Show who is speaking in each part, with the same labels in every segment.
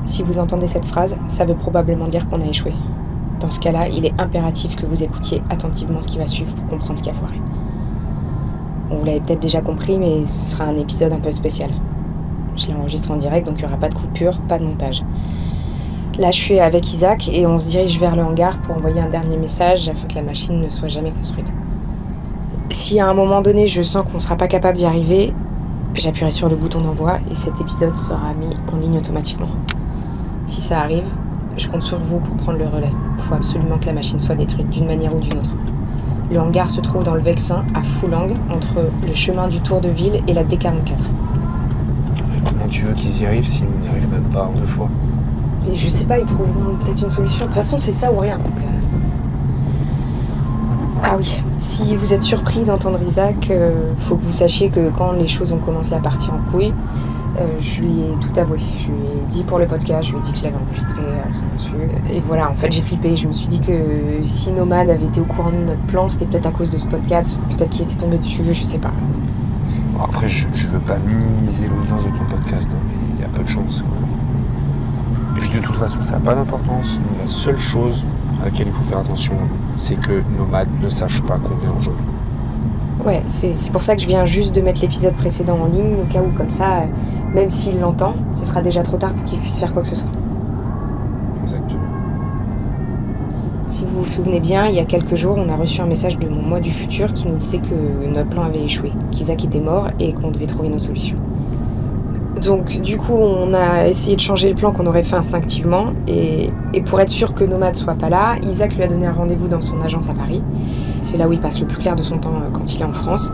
Speaker 1: Si vous entendez cette phrase, ça veut probablement dire qu'on a échoué. Dans ce cas-là, il est impératif que vous écoutiez attentivement ce qui va suivre pour comprendre ce qui a foiré. Bon, vous l'avez peut-être déjà compris, mais ce sera un épisode un peu spécial. Je l'ai enregistré en direct, donc il n'y aura pas de coupure, pas de montage. Là, je suis avec Isaac et on se dirige vers le hangar pour envoyer un dernier message afin que la machine ne soit jamais construite. Si à un moment donné, je sens qu'on ne sera pas capable d'y arriver, j'appuierai sur le bouton d'envoi et cet épisode sera mis en ligne automatiquement. Si ça arrive, je compte sur vous pour prendre le relais. Il faut absolument que la machine soit détruite d'une manière ou d'une autre. Le hangar se trouve dans le Vexin, à Foulang, entre le chemin du Tour de Ville et la D44.
Speaker 2: Comment tu veux qu'ils y arrivent s'ils n'y arrivent même pas en 2 fois?
Speaker 1: Et je sais pas, ils trouveront peut-être une solution. De toute façon, c'est ça ou rien. Donc, Ah oui, si vous êtes surpris d'entendre Isaac, faut que vous sachiez que quand les choses ont commencé à partir en couille, je lui ai tout avoué. Je lui ai dit pour le podcast, je lui ai dit que je l'avais enregistré à son insu. Et voilà, en fait, j'ai flippé. Je me suis dit que si Nomad avait été au courant de notre plan, c'était peut-être à cause de ce podcast, peut-être qu'il était tombé dessus, je sais pas.
Speaker 2: Bon, après, je veux pas minimiser l'audience de ton podcast, hein, mais il y a peu de chance, quoi. Et puis de toute façon, ça n'a pas d'importance. La seule chose à laquelle il faut faire attention, c'est que Nomad ne sache pas qu'on vient en jeu.
Speaker 1: Ouais, c'est pour ça que je viens juste de mettre l'épisode précédent en ligne, au cas où, comme ça, même s'il l'entend, ce sera déjà trop tard pour qu'il puisse faire quoi que ce soit.
Speaker 2: Exactement.
Speaker 1: Si vous vous souvenez bien, il y a quelques jours, on a reçu un message de mon moi du futur qui nous disait que notre plan avait échoué, qu'Isaac était mort et qu'on devait trouver nos solutions. Donc du coup, on a essayé de changer le plan qu'on aurait fait instinctivement et pour être sûr que Nomad soit pas là, Isaac lui a donné un rendez-vous dans son agence à Paris. C'est là où il passe le plus clair de son temps quand il est en France.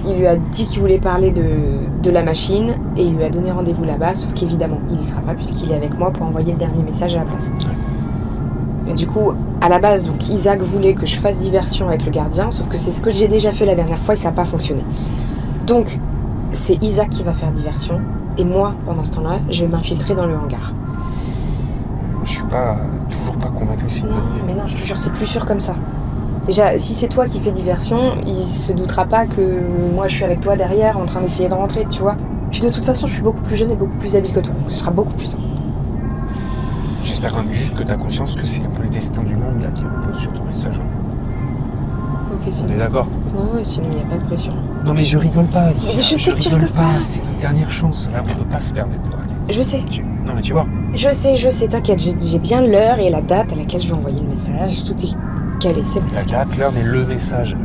Speaker 1: Il lui a dit qu'il voulait parler de la machine et il lui a donné rendez-vous là-bas, sauf qu'évidemment, il y sera pas puisqu'il est avec moi pour envoyer le dernier message à la place. Et du coup, à la base, donc Isaac voulait que je fasse diversion avec le gardien, sauf que c'est ce que j'ai déjà fait la dernière fois et ça n'a pas fonctionné. Donc, c'est Isaac qui va faire diversion. Et moi, pendant ce temps-là, je vais m'infiltrer dans le hangar.
Speaker 2: Je suis toujours pas convaincu que c'est
Speaker 1: Non, mais non, je te jure, c'est plus sûr comme ça. Déjà, si c'est toi qui fais diversion, il se doutera pas que moi je suis avec toi derrière en train d'essayer de rentrer, tu vois. Puis de toute façon, je suis beaucoup plus jeune et beaucoup plus habile que toi, donc ce sera beaucoup plus simple.
Speaker 2: J'espère quand même juste que tu as conscience que c'est un peu le destin du monde là qui repose sur ton message.
Speaker 1: Ok,
Speaker 2: On est d'accord?
Speaker 1: Ouais, sinon il n'y a pas de pression.
Speaker 2: Non mais je rigole pas, Alicia.
Speaker 1: Je sais que tu rigoles pas.
Speaker 2: C'est notre dernière chance. Là, on peut pas se permettre de rater.
Speaker 1: Je sais.
Speaker 2: Non mais tu vois.
Speaker 1: Je sais, t'inquiète, j'ai bien l'heure et la date à laquelle je vais envoyer le message, tout est calé, c'est bon.
Speaker 2: La date, l'heure, mais le message,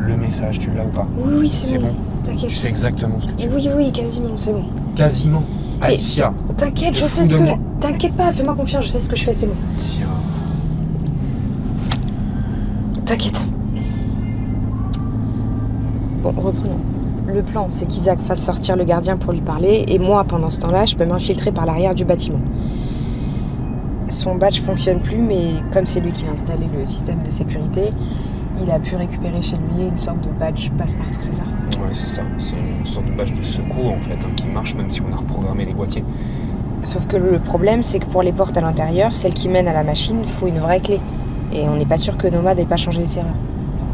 Speaker 2: tu l'as ou pas?
Speaker 1: Oui, c'est bon.
Speaker 2: Tu sais exactement ce que tu veux.
Speaker 1: Oui, quasiment, c'est bon.
Speaker 2: Quasiment. Alicia.
Speaker 1: T'inquiète, je sais ce que... T'inquiète pas, fais-moi confiance, je sais ce que je fais, c'est bon.
Speaker 2: Alicia.
Speaker 1: T'inquiète. Bon, reprenons. Le plan, c'est qu'Isaac fasse sortir le gardien pour lui parler, et moi, pendant ce temps-là, je peux m'infiltrer par l'arrière du bâtiment. Son badge fonctionne plus, mais comme c'est lui qui a installé le système de sécurité, il a pu récupérer chez lui une sorte de badge passe-partout, c'est ça?
Speaker 2: Ouais, c'est ça. C'est une sorte de badge de secours, en fait, hein, qui marche même si on a reprogrammé les boîtiers.
Speaker 1: Sauf que le problème, c'est que pour les portes à l'intérieur, celles qui mènent à la machine, faut une vraie clé. Et on n'est pas sûr que Nomad n'ait pas changé les serrures.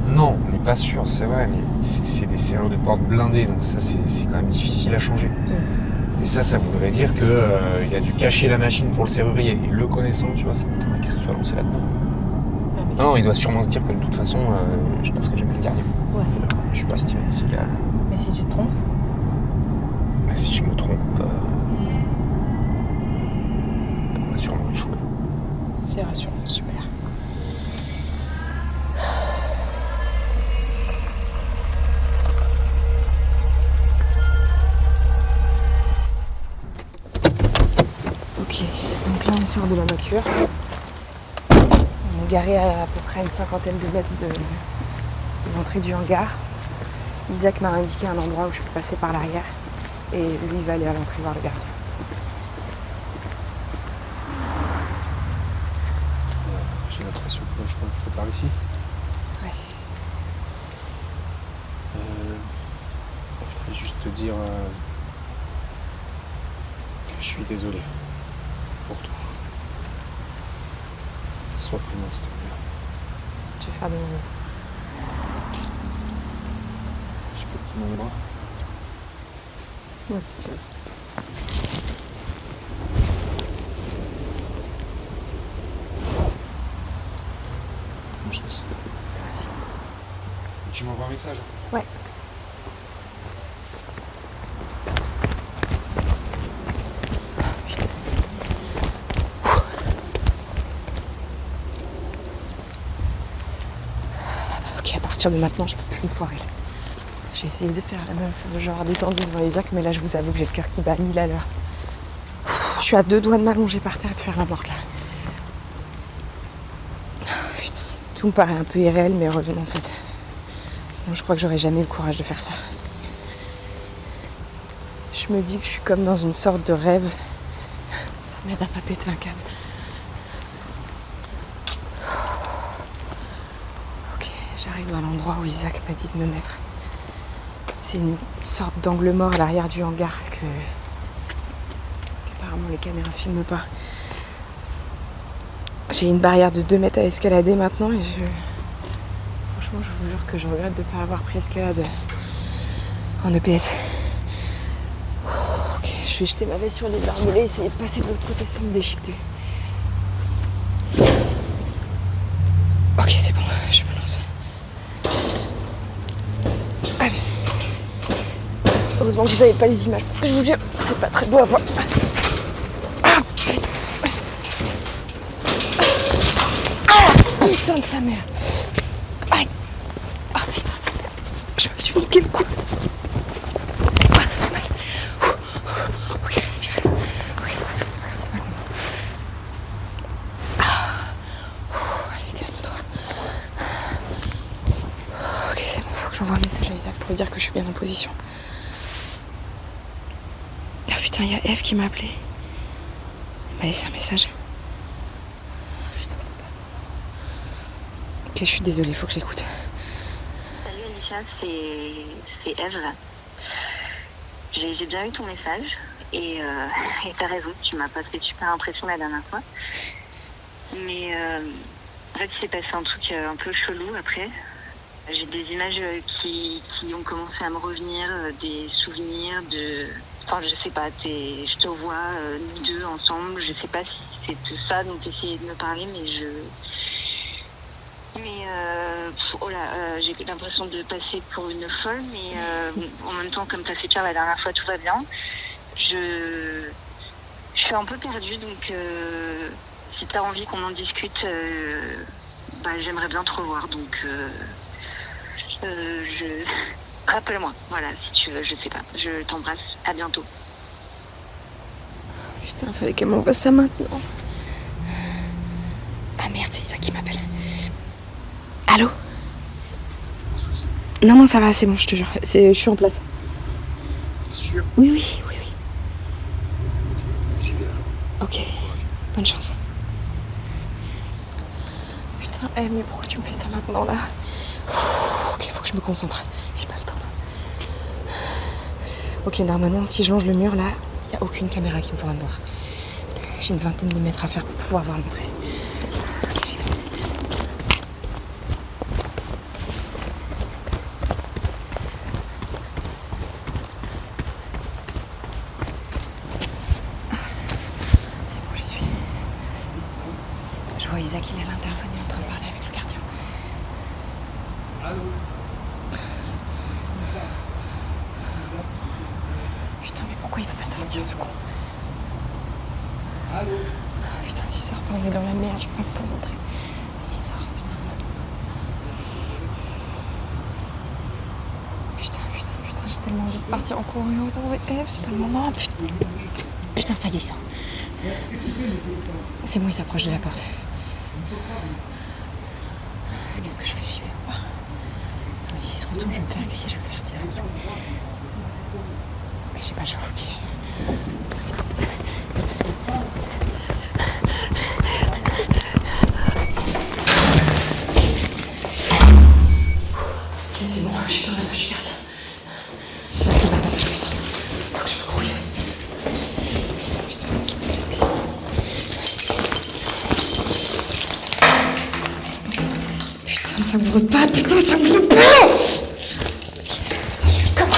Speaker 2: Non, on n'est pas sûr, c'est vrai, mais c'est des serrures de porte blindées, donc ça, c'est quand même difficile à changer. Et ça voudrait dire qu'il a dû cacher la machine pour le serrurier. Et le connaissant, tu vois, ça m'étonnerait qu'il se soit lancé là-dedans. Non, il doit sûrement se dire que de toute façon, je passerai jamais le gardien.
Speaker 1: Ouais.
Speaker 2: Je suis pas Steven Seagal.
Speaker 1: Mais si tu te trompes?
Speaker 2: Mais si je me trompe, on va sûrement échouer.
Speaker 1: C'est rassurant, super. Ok, donc là on sort de la voiture. On est garé à peu près une cinquantaine de mètres de l'entrée du hangar. Isaac m'a indiqué un endroit où je peux passer par l'arrière et lui il va aller à l'entrée voir le gardien.
Speaker 2: J'ai l'impression que le chemin c'est par ici.
Speaker 1: Ouais.
Speaker 2: Je vais juste te dire que je suis désolé pour tout. Sois prudent, s'il te plaît.
Speaker 1: Je vais faire de mon mieux.
Speaker 2: Je peux te prendre dans les bras?
Speaker 1: Ouais, si tu veux.
Speaker 2: chance.
Speaker 1: Toi aussi.
Speaker 2: Tu m'envoies un message.
Speaker 1: Ouais. Ok, à partir de maintenant, je peux plus me foirer là. J'ai essayé de faire la meuf, genre détendue devant Isaac, mais là je vous avoue que j'ai le cœur qui bat à 1000 à l'heure. Je suis à 2 doigts de m'allonger par terre et de faire la morte là. Putain, tout me paraît un peu irréel, mais heureusement en fait. Sinon je crois que j'aurais jamais eu le courage de faire ça. Je me dis que je suis comme dans une sorte de rêve. Ça m'aide à pas péter un câble. Ok, j'arrive à l'endroit où Isaac m'a dit de me mettre. C'est une sorte d'angle mort à l'arrière du hangar que apparemment les caméras filment pas. J'ai une barrière de 2 mètres à escalader maintenant et franchement je vous jure que je regrette de ne pas avoir pris escalade en EPS. Ok, je vais jeter ma veste sur les barbelés, essayer de passer de l'autre côté sans me déchiqueter. Ok, c'est bon, je me lance. Allez. Heureusement que vous n'avez pas les images, parce que je vous jure, c'est pas très beau à voir. Putain de sa mère. Aïe. Ah putain, je me suis niqué le coude. Ah, ça fait mal. Ok, respire. Ok, c'est pas grave, c'est pas grave. Allez, calme-toi. Ok, c'est bon, faut que j'envoie un message à Isaac pour lui dire que je suis bien en position. Ah putain, il y a Eve qui m'a appelé. Elle m'a laissé un message. Putain, c'est pas bon. Ok, je suis désolée, faut que j'écoute.
Speaker 3: Salut Alicia, c'est Eve. J'ai bien eu ton message et t'as raison, tu m'as pas fait super impression la dernière fois. Mais en fait, il s'est passé un truc un peu chelou après. J'ai des images qui ont commencé à me revenir, des souvenirs de... Enfin, je sais pas, je te vois, nous deux ensemble. Je sais pas si c'est de ça dont tu essayais de me parler, mais oh là, j'ai l'impression de passer pour une folle, mais en même temps, comme t'as fait pire la dernière fois, tout va bien. Je suis un peu perdue, donc si t'as envie qu'on en discute, j'aimerais bien te revoir, donc rappelle-moi, voilà, si tu veux, je sais pas. Je t'embrasse, à bientôt.
Speaker 1: Putain, fallait qu'elle m'envoie ça maintenant. Ah merde, c'est Isaac qui m'appelle. Allô? Non, ça va, c'est bon, je te jure. Je suis en place.
Speaker 2: T'es sûr?
Speaker 1: Oui.
Speaker 2: J'y vais.
Speaker 1: Ok, bonne chance. Putain, mais pourquoi tu me fais ça maintenant, là? Ok, faut que je me concentre. J'ai pas le temps, là. Ok, normalement, si je longe le mur, là, il n'y a aucune caméra qui me pourra me voir. J'ai une vingtaine de mètres à faire pour pouvoir voir l'entrée. J'y vais. C'est bon, j'y suis. Je vois Isaac, il est à l'interphone, il est en train de parler avec le gardien. Putain, mais pourquoi il va pas sortir, ce con? Putain, s'il sort pas, on est dans la merde, je peux pas vous montrer. S'il sort, putain. Putain, j'ai tellement envie de partir en courant et retrouver Eve, c'est pas le moment. Putain, ça y est, il sort. C'est bon, il s'approche de la porte. Qu'est-ce que je fais? J'y vais ou pas? Mais s'il se retourne, je vais me faire griller, je vais me faire défoncer. Ok, j'ai pas le choix, faut qu'il y aille. Ok, c'est bon, je suis dans la loge du gardien. J'espère qu'il va pas faire, putain. Faut que je me grouille. Putain, c'est bon. Putain, ça ouvre pas, putain, ça ouvre pas! Je suis comme...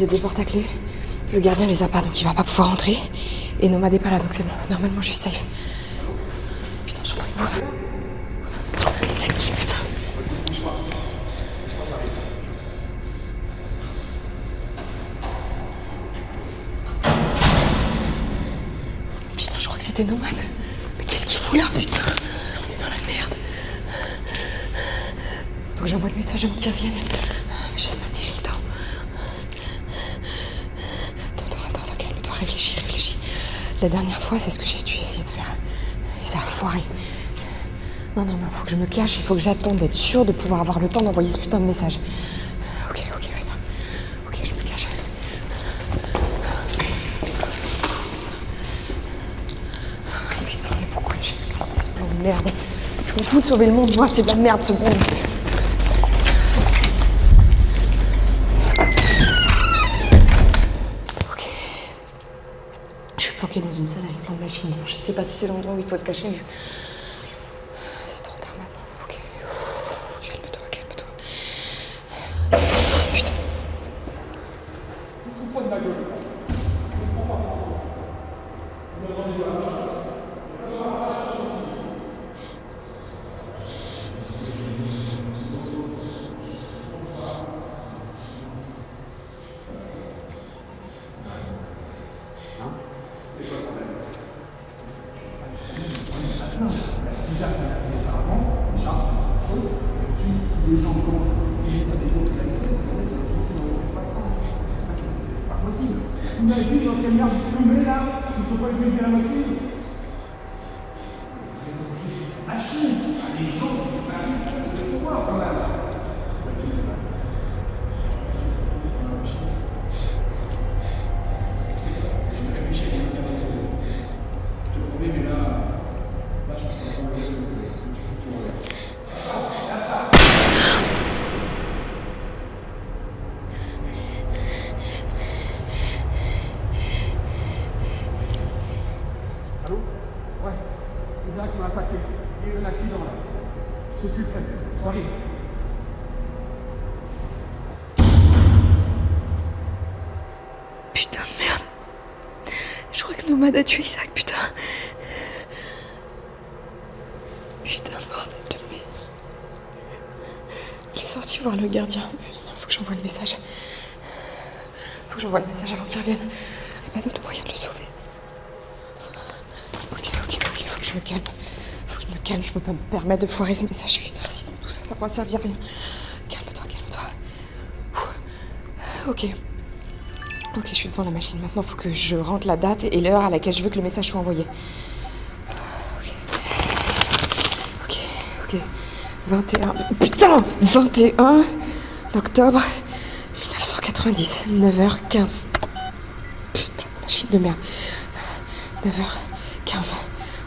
Speaker 1: J'ai des portes à clé. Le gardien les a pas, donc il va pas pouvoir entrer. Et Nomade est pas là, donc c'est bon. Normalement, je suis safe. Putain, j'entends une voix. C'est qui, putain? Putain, je crois que c'était Nomade. Mais qu'est-ce qu'il fout là, putain? On est dans la merde. Faut que j'envoie le message avant qu'il revienne. Mais je sais pas si j'ai le temps. Attends, calme-toi, réfléchis. La dernière fois, c'est ce que j'ai dû essayer de faire. Et ça a foiré. Non, faut que je me cache, il faut que j'attende d'être sûre de pouvoir avoir le temps d'envoyer ce putain de message. Ok, fais ça. Ok, je me cache. Putain, mais pourquoi j'ai fait ça dans ce plan de merde? Je m'en fous de sauver le monde, moi, c'est de la merde ce monde. Ok. Je suis planquée dans une salle avec plein de machines. Je sais pas si c'est l'endroit où il faut se cacher, mais... c'est trop tard maintenant. Ok. Calme-toi. Putain.
Speaker 4: Vous avez dit dans quelle merde vous tombez là? Il ne faut pas utiliser la moitié. Machine, c'est pas les gens qui choisissent, ça se voir quand même. Je réfléchis à une manière de sauver. Je te promets, mais là je peux pas prendre le risque du futur. Allô? Ouais, Isaac m'a attaqué. Il y a eu un accident là. Je suis prêt. J'arrive.
Speaker 1: Putain de merde. Je crois que Nomade a tué Isaac, putain. Putain de bordel de merde. Il est sorti voir le gardien. Faut que j'envoie le message. Avant qu'il revienne. Il n'y a pas d'autre moyen de le sauver. Ok, faut que je me calme. Je peux pas me permettre de foirer ce message. Putain, sinon tout ça va servir à rien. Calme-toi. Ok, je suis devant la machine. Maintenant, faut que je rentre la date et l'heure à laquelle je veux que le message soit envoyé. Ok. 21 octobre 1990, 9h15. Putain, machine de merde. 9h15.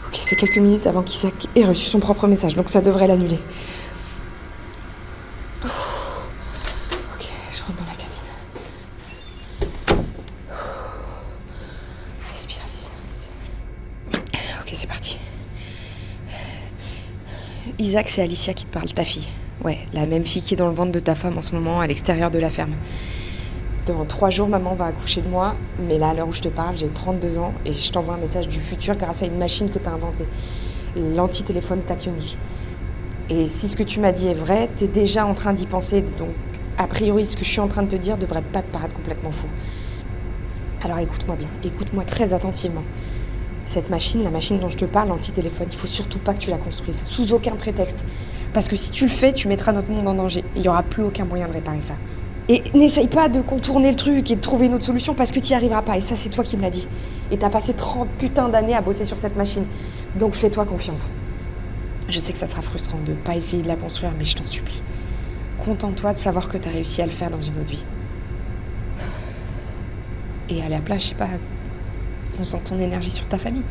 Speaker 1: Ok, c'est quelques minutes avant qu'Isaac ait reçu son propre message, donc ça devrait l'annuler. Ok, je rentre dans la cabine. Respire, Alicia. Ok, c'est parti. Isaac, c'est Alicia qui te parle, ta fille. Ouais, la même fille qui est dans le ventre de ta femme en ce moment, à l'extérieur de la ferme. Dans 3 jours, maman va accoucher de moi, mais là, à l'heure où je te parle, j'ai 32 ans et je t'envoie un message du futur grâce à une machine que t'as inventée. L'antitéléphone tachyonique. Et si ce que tu m'as dit est vrai, t'es déjà en train d'y penser, donc a priori, ce que je suis en train de te dire devrait pas te paraître complètement fou. Alors écoute-moi bien, écoute-moi très attentivement. Cette machine, la machine dont je te parle, l'antitéléphone, il faut surtout pas que tu la construises, sous aucun prétexte. Parce que si tu le fais, tu mettras notre monde en danger. Il n'y aura plus aucun moyen de réparer ça. Et n'essaye pas de contourner le truc et de trouver une autre solution parce que tu n'y arriveras pas. Et ça, c'est toi qui me l'as dit. Et t'as passé 30 putains d'années à bosser sur cette machine. Donc fais-toi confiance. Je sais que ça sera frustrant de ne pas essayer de la construire, mais je t'en supplie. Contente-toi de savoir que t'as réussi à le faire dans une autre vie. Et à la place, je sais pas, concentre ton énergie sur ta famille.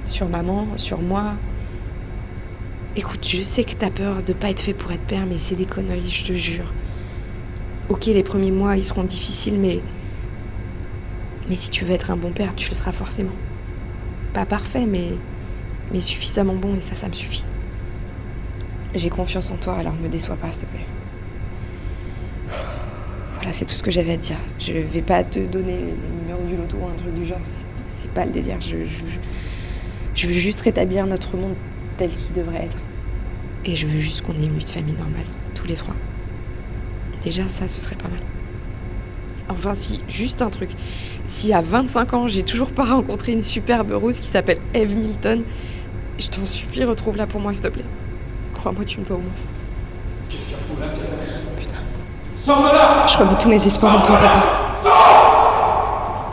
Speaker 1: Sur maman, sur moi. Écoute, je sais que t'as peur de pas être fait pour être père, mais c'est des conneries, je te jure. Ok, les premiers mois, ils seront difficiles, mais si tu veux être un bon père, tu le seras forcément. Pas parfait, mais suffisamment bon, et ça me suffit. J'ai confiance en toi, alors me déçois pas, s'il te plaît. Voilà, c'est tout ce que j'avais à te dire. Je vais pas te donner le numéro du loto ou un truc du genre. C'est pas le délire. Je veux juste rétablir notre monde tel qu'il devrait être. Et je veux juste qu'on ait une vie de famille normale, tous les 3. Déjà, ça, ce serait pas mal. Enfin, si, juste un truc. Si à 25 ans, j'ai toujours pas rencontré une superbe rose qui s'appelle Eve Milton, je t'en supplie, retrouve-la pour moi, s'il te plaît. Crois-moi, tu me dois au moins ça.
Speaker 4: Qu'est-ce qu'il y a fou là, c'est
Speaker 1: Putain.
Speaker 4: Sors de là!
Speaker 1: Je remets tous mes espoirs en toi, papa.